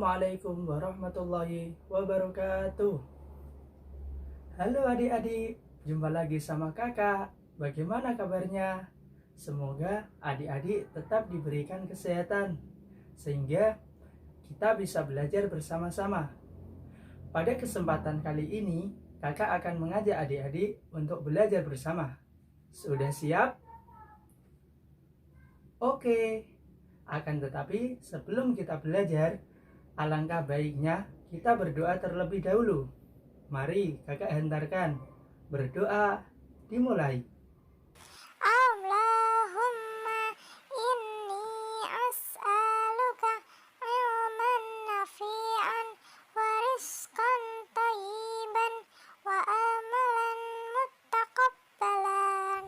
Assalamualaikum warahmatullahi wabarakatuh. Halo adik-adik, jumpa lagi sama kakak. Bagaimana kabarnya? Semoga adik-adik tetap diberikan kesehatan sehingga kita bisa belajar bersama-sama. Pada kesempatan kali ini, kakak akan mengajak adik-adik untuk belajar bersama. Sudah siap? Oke. Akan tetapi sebelum kita belajar, alangkah baiknya kita berdoa terlebih dahulu. Mari kakak hentarkan. Berdoa dimulai. Allahumma inni as'aluka ilman nafi'an wa rizqan thayyiban wa amalan muttaqabbalan.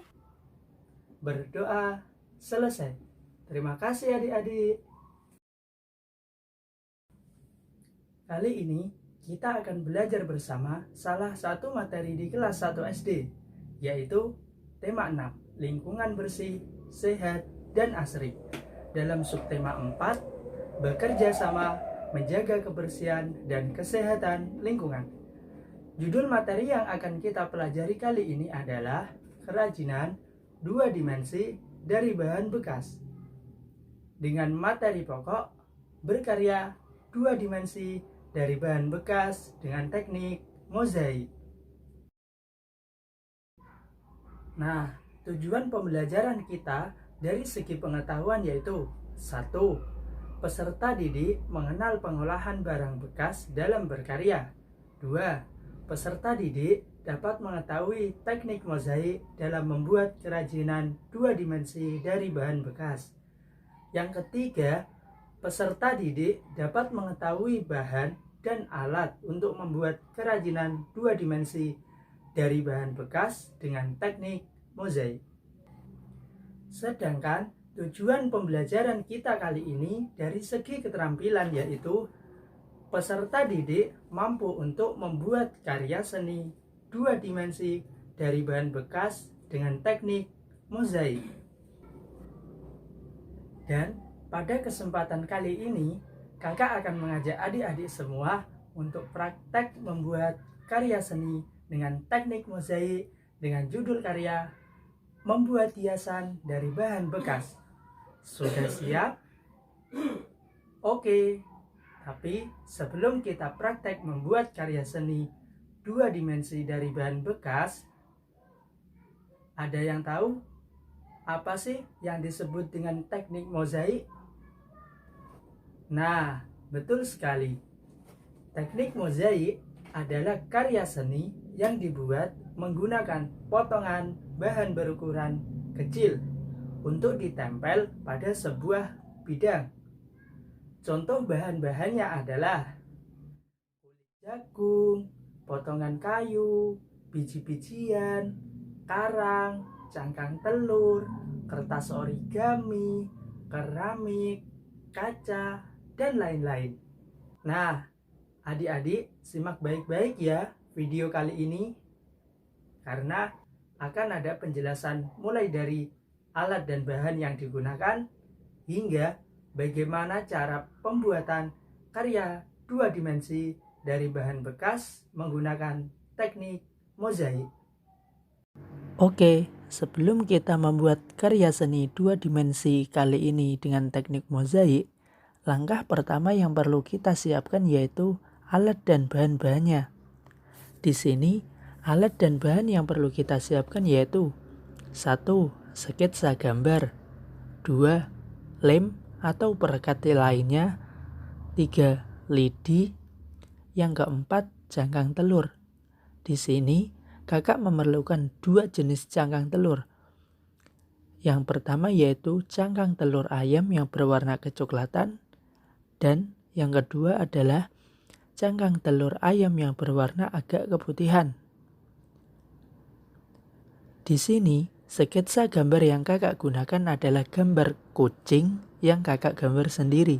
Berdoa selesai. Terima kasih adik-adik. Kali ini kita akan belajar bersama salah satu materi di kelas 1 SD, yaitu tema 6, lingkungan bersih, sehat, dan asri. Dalam subtema 4, bekerja sama menjaga kebersihan dan kesehatan lingkungan. Judul materi yang akan kita pelajari kali ini adalah kerajinan 2 dimensi dari bahan bekas. Dengan materi pokok, berkarya 2 dimensi dari bahan bekas dengan teknik mozaik. Nah, tujuan pembelajaran kita dari segi pengetahuan yaitu 1. Peserta didik mengenal pengolahan barang bekas dalam berkarya. 2. Peserta didik dapat mengetahui teknik mozaik dalam membuat kerajinan 2 dimensi dari bahan bekas. Yang ketiga, peserta didik dapat mengetahui bahan dan alat untuk membuat kerajinan 2 dimensi dari bahan bekas dengan teknik mozaik. Sedangkan tujuan pembelajaran kita kali ini dari segi keterampilan yaitu peserta didik mampu untuk membuat karya seni 2 dimensi dari bahan bekas dengan teknik mozaik. Dan pada kesempatan kali ini, kakak akan mengajak adik-adik semua untuk praktek membuat karya seni dengan teknik mozaik dengan judul karya membuat hiasan dari bahan bekas. Sudah siap? Oke. Tapi sebelum kita praktek membuat karya seni 2 dimensi dari bahan bekas, ada yang tahu apa sih yang disebut dengan teknik mozaik? Nah, betul sekali. Teknik mozaik adalah karya seni yang dibuat menggunakan potongan bahan berukuran kecil untuk ditempel pada sebuah bidang. Contoh bahan-bahannya adalah kulit jagung, potongan kayu, biji-bijian, karang, cangkang telur, kertas origami, keramik, kaca, dan lain-lain. Nah, adik-adik simak baik-baik ya video kali ini, karena akan ada penjelasan mulai dari alat dan bahan yang digunakan hingga bagaimana cara pembuatan karya 2 dimensi dari bahan bekas menggunakan teknik mozaik. Oke, sebelum kita membuat karya seni 2 dimensi kali ini dengan teknik mozaik, langkah pertama yang perlu kita siapkan yaitu alat dan bahan-bahannya. Di sini, alat dan bahan yang perlu kita siapkan yaitu 1. Sketsa gambar, 2. Lem atau perekat lainnya, 3. Lidi, yang keempat cangkang telur. Di sini, kakak memerlukan 2 jenis cangkang telur. Yang pertama yaitu cangkang telur ayam yang berwarna kecoklatan, dan yang kedua adalah cangkang telur ayam yang berwarna agak keputihan. Di sini, sketsa gambar yang kakak gunakan adalah gambar kucing yang kakak gambar sendiri.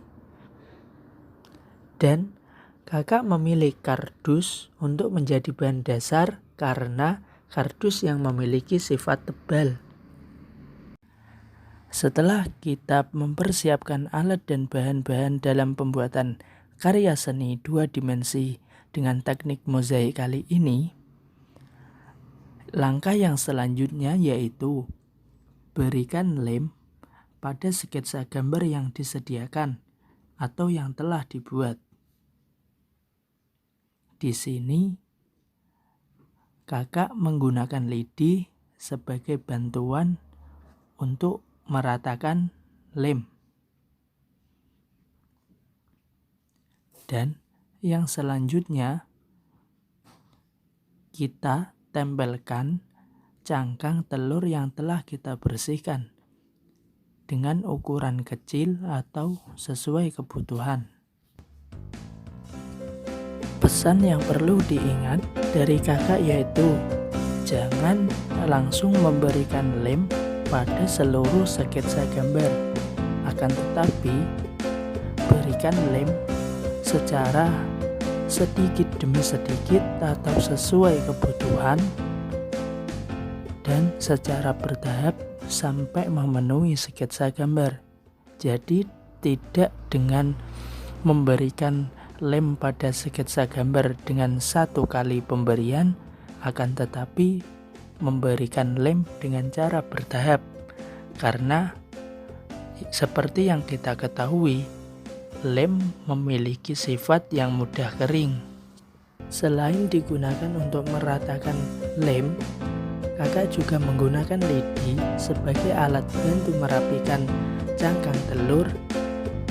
Dan kakak memilih kardus untuk menjadi bahan dasar karena kardus yang memiliki sifat tebal. Setelah kita mempersiapkan alat dan bahan-bahan dalam pembuatan karya seni 2 dimensi dengan teknik mozaik kali ini, langkah yang selanjutnya yaitu berikan lem pada sketsa gambar yang disediakan atau yang telah dibuat. Di sini, kakak menggunakan lidi sebagai bantuan untuk meratakan lem. Dan yang selanjutnya, kita tempelkan cangkang telur yang telah kita bersihkan dengan ukuran kecil atau sesuai kebutuhan. Pesan yang perlu diingat dari kakak yaitu jangan langsung memberikan lem pada seluruh sketsa gambar, akan tetapi berikan lem secara sedikit demi sedikit atau sesuai kebutuhan dan secara bertahap sampai memenuhi sketsa gambar. Jadi tidak dengan memberikan lem pada sketsa gambar dengan satu kali pemberian, akan tetapi memberikan lem dengan cara bertahap, karena seperti yang kita ketahui, lem memiliki sifat yang mudah kering. Selain digunakan untuk meratakan lem, kakak juga menggunakan lidi sebagai alat bantu merapikan cangkang telur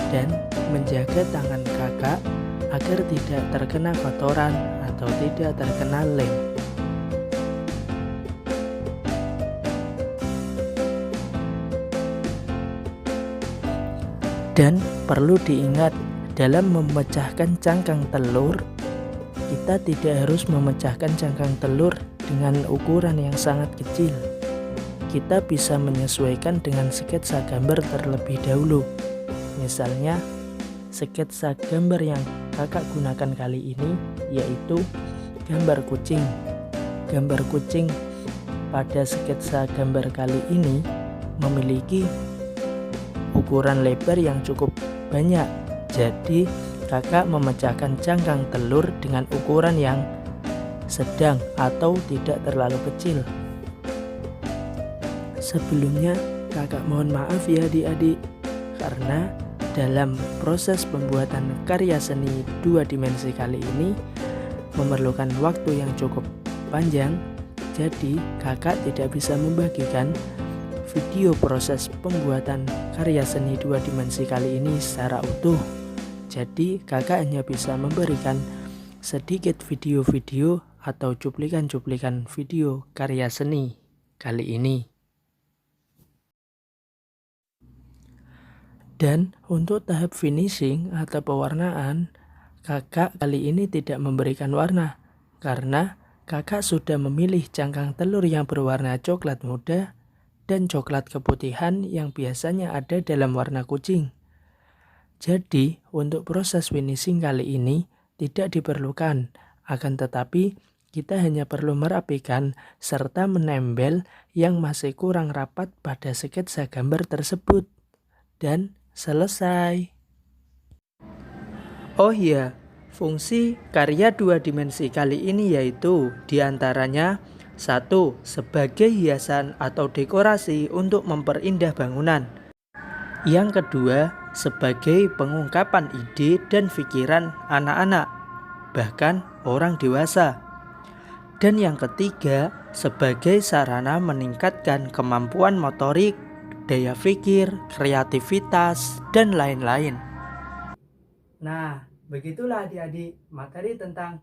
dan menjaga tangan kakak agar tidak terkena kotoran atau tidak terkena lem. Dan perlu diingat, dalam memecahkan cangkang telur, kita tidak harus memecahkan cangkang telur dengan ukuran yang sangat kecil. Kita bisa menyesuaikan dengan sketsa gambar terlebih dahulu. Misalnya, sketsa gambar yang kakak gunakan kali ini yaitu gambar kucing. Gambar kucing pada sketsa gambar kali ini memiliki ukuran lebar yang cukup banyak. Jadi kakak memecahkan cangkang telur dengan ukuran yang sedang atau tidak terlalu kecil. Sebelumnya kakak mohon maaf ya adik-adik, karena dalam proses pembuatan karya seni 2 dimensi kali ini memerlukan waktu yang cukup panjang. Jadi kakak tidak bisa membagikan video proses pembuatan karya seni 2 dimensi kali ini secara utuh. Jadi kakak hanya bisa memberikan sedikit video-video atau cuplikan-cuplikan video karya seni kali ini. Dan untuk tahap finishing atau pewarnaan, kakak kali ini tidak memberikan warna karena kakak sudah memilih cangkang telur yang berwarna coklat muda dan coklat keputihan yang biasanya ada dalam warna kucing. Jadi, untuk proses finishing kali ini tidak diperlukan, akan tetapi kita hanya perlu merapikan serta menempel yang masih kurang rapat pada sketsa gambar tersebut. Dan selesai. Oh iya, fungsi karya 2 dimensi kali ini yaitu diantaranya 1. Sebagai hiasan atau dekorasi untuk memperindah bangunan. Yang kedua, sebagai pengungkapan ide dan pikiran anak-anak, bahkan orang dewasa. Dan yang ketiga, sebagai sarana meningkatkan kemampuan motorik, daya pikir, kreativitas, dan lain-lain. Nah, begitulah adik-adik materi tentang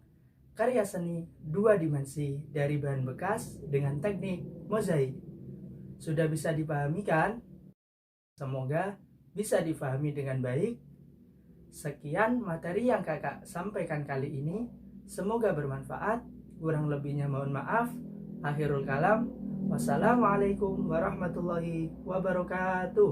karya seni 2 dimensi dari bahan bekas dengan teknik mozaik. Sudah bisa dipahami kan? Semoga bisa dipahami dengan baik. Sekian materi yang kakak sampaikan kali ini. Semoga bermanfaat. Kurang lebihnya mohon maaf. Akhirul kalam. Wassalamualaikum warahmatullahi wabarakatuh.